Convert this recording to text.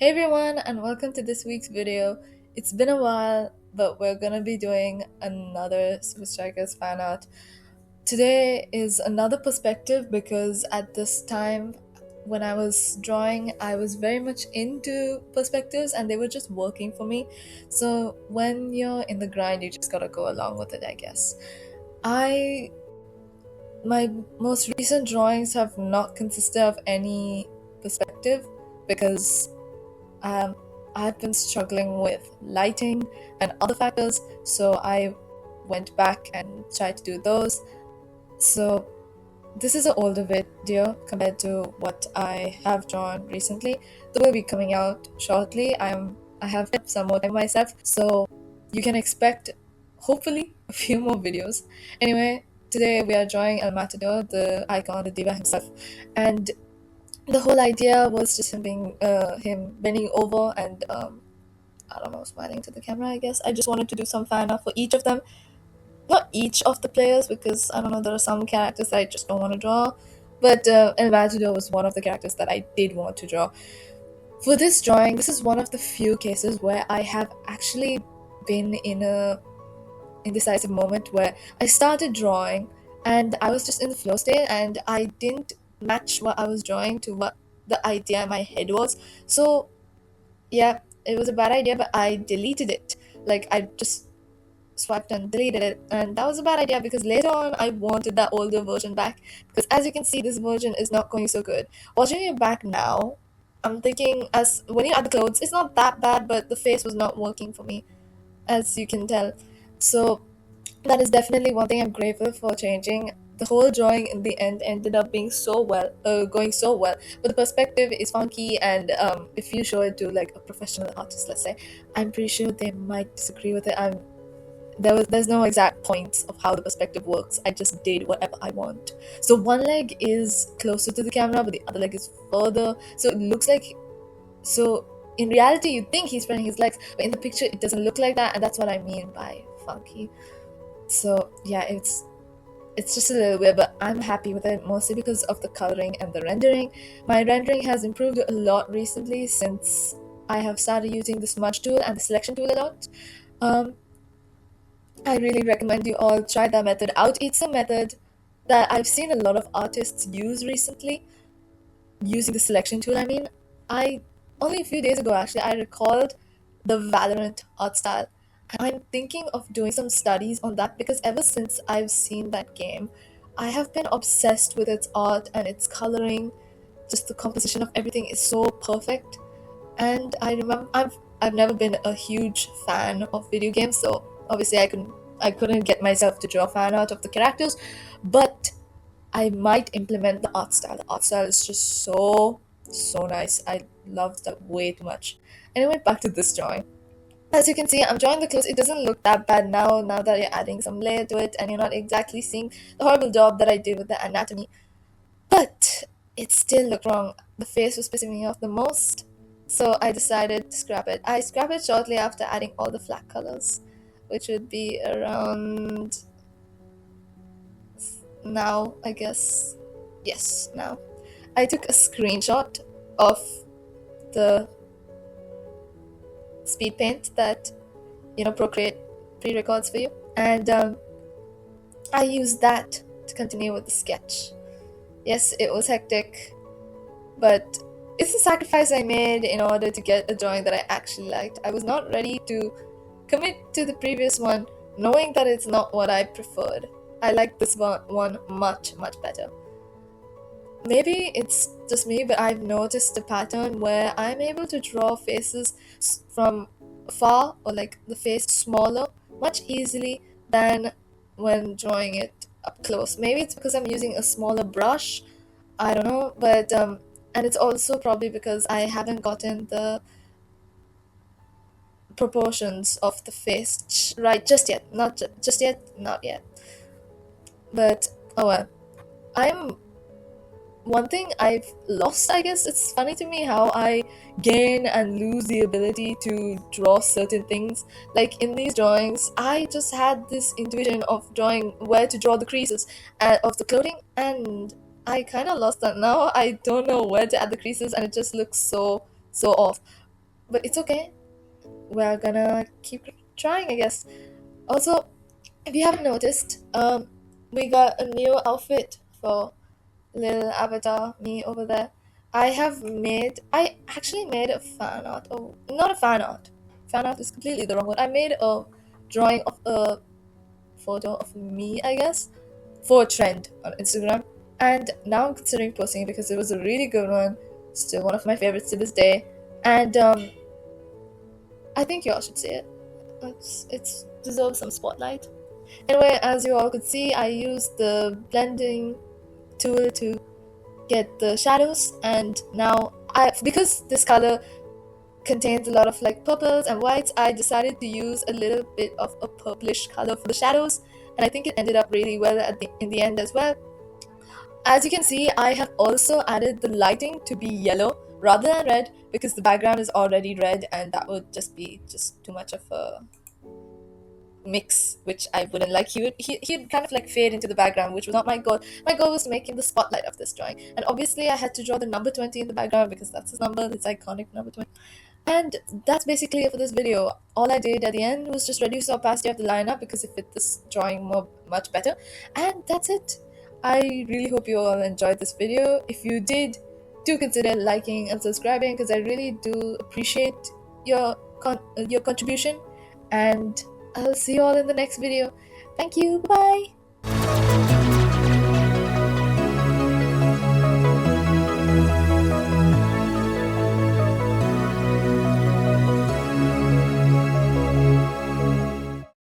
Hey everyone, and welcome to this week's video. It's been a while, but we're gonna be doing another Supa Strikas fan art. Today is another perspective because at this time when I was drawing, I was very much into perspectives and they were just working for me. So when you're in the grind, you just gotta go along with it, I guess. I My most recent drawings have not consisted of any perspective because um, I've been struggling with lighting and other factors, so I went back and tried to do those. So this is an older video compared to what I have drawn recently. That will be coming out shortly. I have some more time myself, so you can expect hopefully a few more videos. Anyway, today we are drawing El Matador, the icon, the diva himself, and the whole idea was just him bending over and I don't know, smiling to the camera. I guess I just wanted to do some fan art for each of them, not each of the players, because I don't know, there are some characters that I just don't want to draw, but El Matador was one of the characters that I did want to draw. For this drawing, this is one of the few cases where I have actually been in a indecisive moment where I started drawing and I was just in the flow state and I didn't match what I was drawing to what the idea in my head was. So yeah, it was a bad idea, but I deleted it. Like, I just swiped and deleted it, and that was a bad idea because later on I wanted that older version back, because as you can see, this version is not going so good. Watching it back now, I'm thinking, as when you add the clothes, it's not that bad, but the face was not working for me, as you can tell. So that is definitely one thing I'm grateful for changing. The whole drawing in the end ended up being going so well, but the perspective is funky, and if you show it to like a professional artist, let's say, I'm pretty sure they might disagree with it. There's no exact points of how the perspective works. I just did whatever I want. So one leg is closer to the camera, but the other leg is further. So it looks like, so in reality, you think he's spreading his legs, but in the picture, it doesn't look like that, and that's what I mean by funky. So yeah, it's just a little weird, but I'm happy with it, mostly because of the coloring and the rendering. My rendering has improved a lot recently since I have started using the smudge tool and the selection tool a lot. I really recommend you all try that method out. It's a method that I've seen a lot of artists use recently, using the selection tool. I mean, I only a few days ago actually I recalled the Valorant art style, and I'm thinking of doing some studies on that because ever since I've seen that game, I have been obsessed with its art and its coloring. Just the composition of everything is so perfect. And I remember I've never been a huge fan of video games, so obviously I couldn't get myself to draw fan art of the characters, but I might implement the art style. The art style is just so nice. I loved that way too much. Anyway, back to this drawing. As you can see, I'm drawing the clothes. It doesn't look that bad now that you're adding some layer to it and you're not exactly seeing the horrible job that I did with the anatomy. But it still looked wrong. The face was pissing me off the most, so I decided to scrap it. I scrapped it shortly after adding all the flat colors, which would be around now, I guess. Yes, now. I took a screenshot of the speed paint that Procreate pre-records for you, and I used that to continue with the sketch. Yes, it was hectic, but it's a sacrifice I made in order to get a drawing that I actually liked. I was not ready to commit to the previous one, knowing that it's not what I preferred. I like this one much better. Maybe it's just me, but I've noticed a pattern where I'm able to draw faces from far, or like the face smaller, much easily than when drawing it up close. Maybe it's because I'm using a smaller brush, I don't know, but and it's also probably because I haven't gotten the proportions of the face right just yet. Not yet. But oh well. I'm One thing I've lost, I guess. It's funny to me how I gain and lose the ability to draw certain things. Like in these drawings, I just had this intuition of drawing where to draw the creases of the clothing, and I kind of lost that. Now I don't know where to add the creases, and it just looks so off. but it's okay. We're gonna keep trying, I guess. Also, if you haven't noticed, we got a new outfit for little avatar me over there. I actually made a fan art. Oh, not a fan art. Fan art is completely the wrong word. I made a drawing of a photo of me, I guess, for a trend on Instagram. And now I'm considering posting it because it was a really good one. Still one of my favorites to this day. And I think you all should see it. It's deserves some spotlight. Anyway, as you all could see, I used the blending tool to get the shadows, and now because this color contains a lot of like purples and whites, I decided to use a little bit of a purplish color for the shadows, and I think it ended up really well in the end as well. As you can see, I have also added the lighting to be yellow rather than red because the background is already red, and that would just be too much of a mix, which I wouldn't like. He'd kind of like fade into the background, which was not my goal. My goal was to make him the spotlight of this drawing, and obviously I had to draw the number 20 in the background because that's his number, it's iconic number 20. And that's basically it for this video. All I did at the end was just reduce the opacity of the lineup because it fit this drawing much better, and that's it. I really hope you all enjoyed this video. If you did, do consider liking and subscribing because I really do appreciate your your contribution, and I'll see you all in the next video. Thank you. Bye.